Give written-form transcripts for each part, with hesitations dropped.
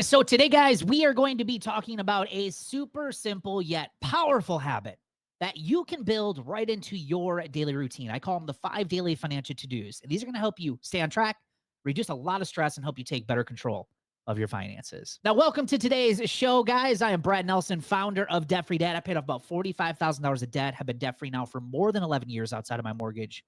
Okay, so today, guys, we are going to be talking about a super simple yet powerful habit that you can build right into your daily routine. I call them the 5 daily financial to-dos. And these are going to help you stay on track, reduce a lot of stress, and help you take better control of your finances. Now, welcome to today's show, guys. I am Brad Nelson, founder of Debt Free Dad. I paid off about $45,000 of debt, have been debt-free now for more than 11 years outside of my mortgage.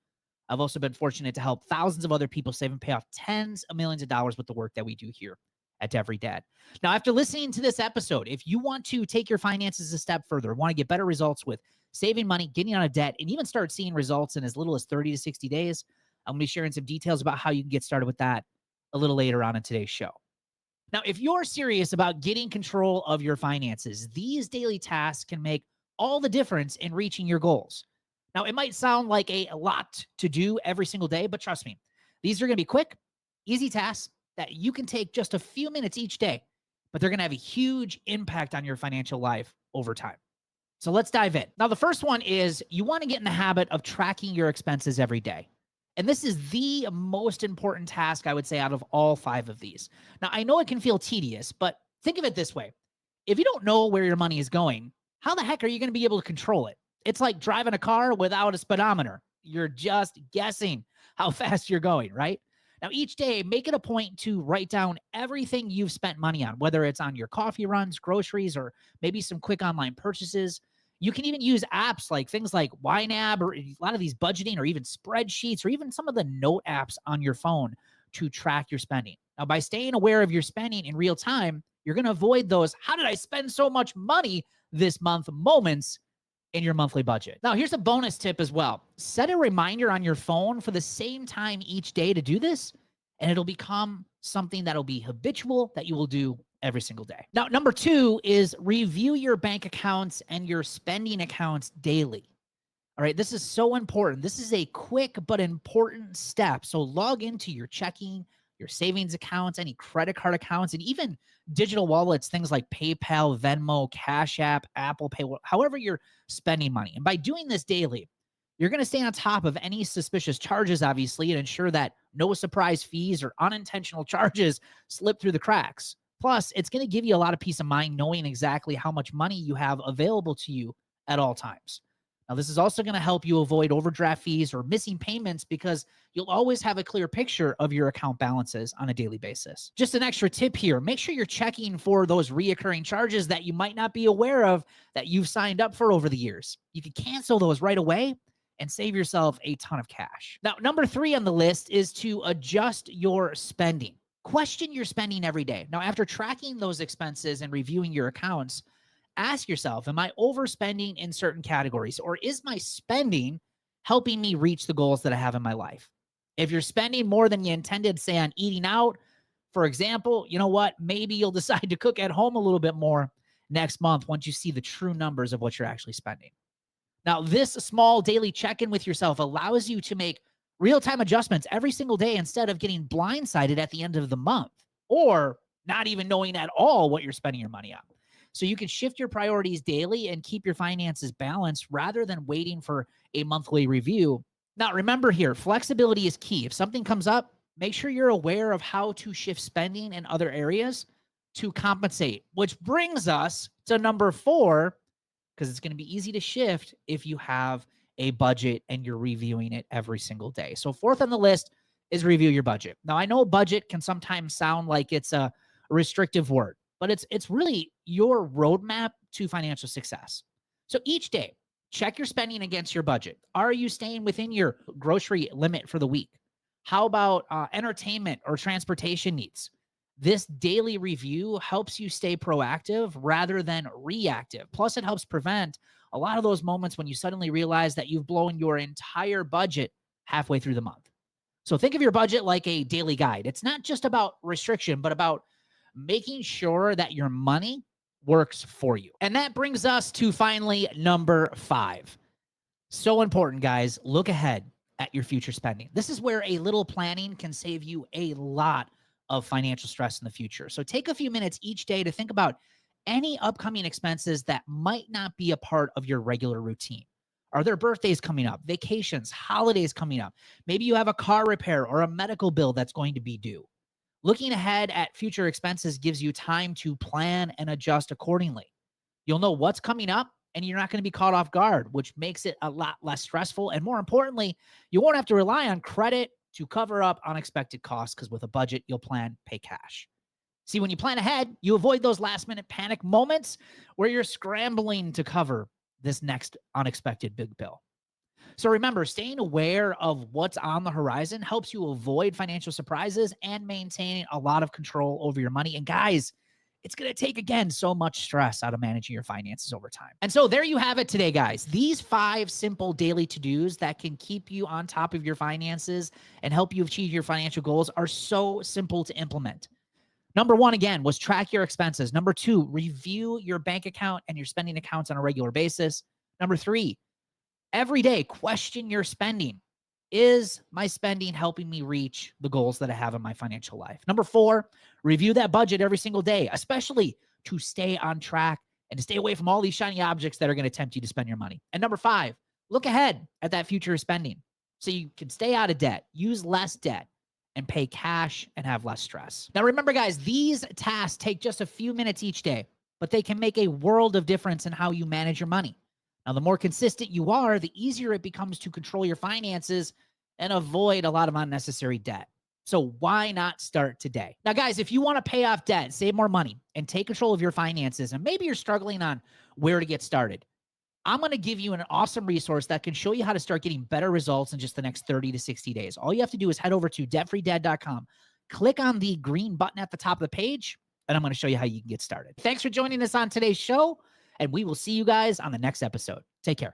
I've also been fortunate to help thousands of other people save and pay off tens of millions of dollars with the work that we do here at Debt Free Dad. Now, after listening to this episode, if you want to take your finances a step further, want to get better results with saving money, getting out of debt, and even start seeing results in as little as 30 to 60 days, I'm going to be sharing some details about how you can get started with that a little later on in today's show. Now, if you're serious about getting control of your finances, these daily tasks can make all the difference in reaching your goals. Now, it might sound like a lot to do every single day, but trust me, these are going to be quick, easy tasks that you can take just a few minutes each day, but they're going to have a huge impact on your financial life over time. So let's dive in. Now, the first one is you want to get in the habit of tracking your expenses every day. And this is the most important task, I would say, out of all 5 of these. Now, I know it can feel tedious, but think of it this way. If you don't know where your money is going, how the heck are you going to be able to control it? It's like driving a car without a speedometer. You're just guessing how fast you're going, right? Now, each day, make it a point to write down everything you've spent money on, whether it's on your coffee runs, groceries, or maybe some quick online purchases. You can even use apps like things like YNAB or a lot of these budgeting or even spreadsheets or even some of the note apps on your phone to track your spending. Now, by staying aware of your spending in real time, you're going to avoid those, how did I spend so much money this month moments in your monthly budget. Now, here's a bonus tip as well. Set a reminder on your phone for the same time each day to do this, and it'll become something that'll be habitual that you will do every single day. Now, number 2 is review your bank accounts and your spending accounts daily. All right, this is so important. This is a quick but important step. So log into your checking, your savings accounts, any credit card accounts, and even digital wallets, things like PayPal, Venmo, Cash App, Apple Pay, however you're spending money. And by doing this daily, you're going to stay on top of any suspicious charges, obviously, and ensure that no surprise fees or unintentional charges slip through the cracks. Plus, it's going to give you a lot of peace of mind knowing exactly how much money you have available to you at all times. Now, this is also going to help you avoid overdraft fees or missing payments because you'll always have a clear picture of your account balances on a daily basis. Just an extra tip here, make sure you're checking for those reoccurring charges that you might not be aware of that you've signed up for over the years. You can cancel those right away and save yourself a ton of cash. Now, number 3 on the list is to adjust your spending. Question your spending every day. Now, after tracking those expenses and reviewing your accounts, ask yourself, am I overspending in certain categories, or is my spending helping me reach the goals that I have in my life? If you're spending more than you intended, say on eating out, for example, you know what? Maybe you'll decide to cook at home a little bit more next month once you see the true numbers of what you're actually spending. Now, this small daily check-in with yourself allows you to make real-time adjustments every single day instead of getting blindsided at the end of the month or not even knowing at all what you're spending your money on. So you can shift your priorities daily and keep your finances balanced rather than waiting for a monthly review. Now, remember here, flexibility is key. If something comes up, make sure you're aware of how to shift spending in other areas to compensate, which brings us to number 4, because it's going to be easy to shift if you have a budget and you're reviewing it every single day. So 4th on the list is review your budget. Now, I know budget can sometimes sound like it's a restrictive word, but it's really your roadmap to financial success. So each day, check your spending against your budget. Are you staying within your grocery limit for the week? How about entertainment or transportation needs? This daily review helps you stay proactive rather than reactive. Plus, it helps prevent a lot of those moments when you suddenly realize that you've blown your entire budget halfway through the month. So think of your budget like a daily guide. It's not just about restriction, but about making sure that your money works for you. And that brings us to finally number 5. So important, guys. Look ahead at your future spending. This is where a little planning can save you a lot of financial stress in the future. So take a few minutes each day to think about any upcoming expenses that might not be a part of your regular routine. Are there birthdays coming up, vacations, holidays coming up? Maybe you have a car repair or a medical bill that's going to be due. Looking ahead at future expenses gives you time to plan and adjust accordingly. You'll know what's coming up and you're not going to be caught off guard, which makes it a lot less stressful. And more importantly, you won't have to rely on credit to cover up unexpected costs because with a budget, you'll plan, pay cash. See, when you plan ahead, you avoid those last minute panic moments where you're scrambling to cover this next unexpected big bill. So remember, staying aware of what's on the horizon helps you avoid financial surprises and maintaining a lot of control over your money. And guys, it's going to take, again, so much stress out of managing your finances over time. And so there you have it today, guys. These 5 simple daily to-dos that can keep you on top of your finances and help you achieve your financial goals are so simple to implement. Number 1, again, was track your expenses. Number 2, review your bank account and your spending accounts on a regular basis. Number 3, every day, question your spending. Is my spending helping me reach the goals that I have in my financial life? Number 4, review that budget every single day, especially to stay on track and to stay away from all these shiny objects that are going to tempt you to spend your money. And number 5, look ahead at that future spending so you can stay out of debt, use less debt, and pay cash and have less stress. Now, remember, guys, these tasks take just a few minutes each day, but they can make a world of difference in how you manage your money. Now, the more consistent you are, the easier it becomes to control your finances and avoid a lot of unnecessary debt. So why not start today? Now, guys, if you want to pay off debt, save more money, and take control of your finances, and maybe you're struggling on where to get started, I'm going to give you an awesome resource that can show you how to start getting better results in just the next 30 to 60 days. All you have to do is head over to debtfreedad.com, click on the green button at the top of the page, and I'm going to show you how you can get started. Thanks for joining us on today's show, and we will see you guys on the next episode. Take care.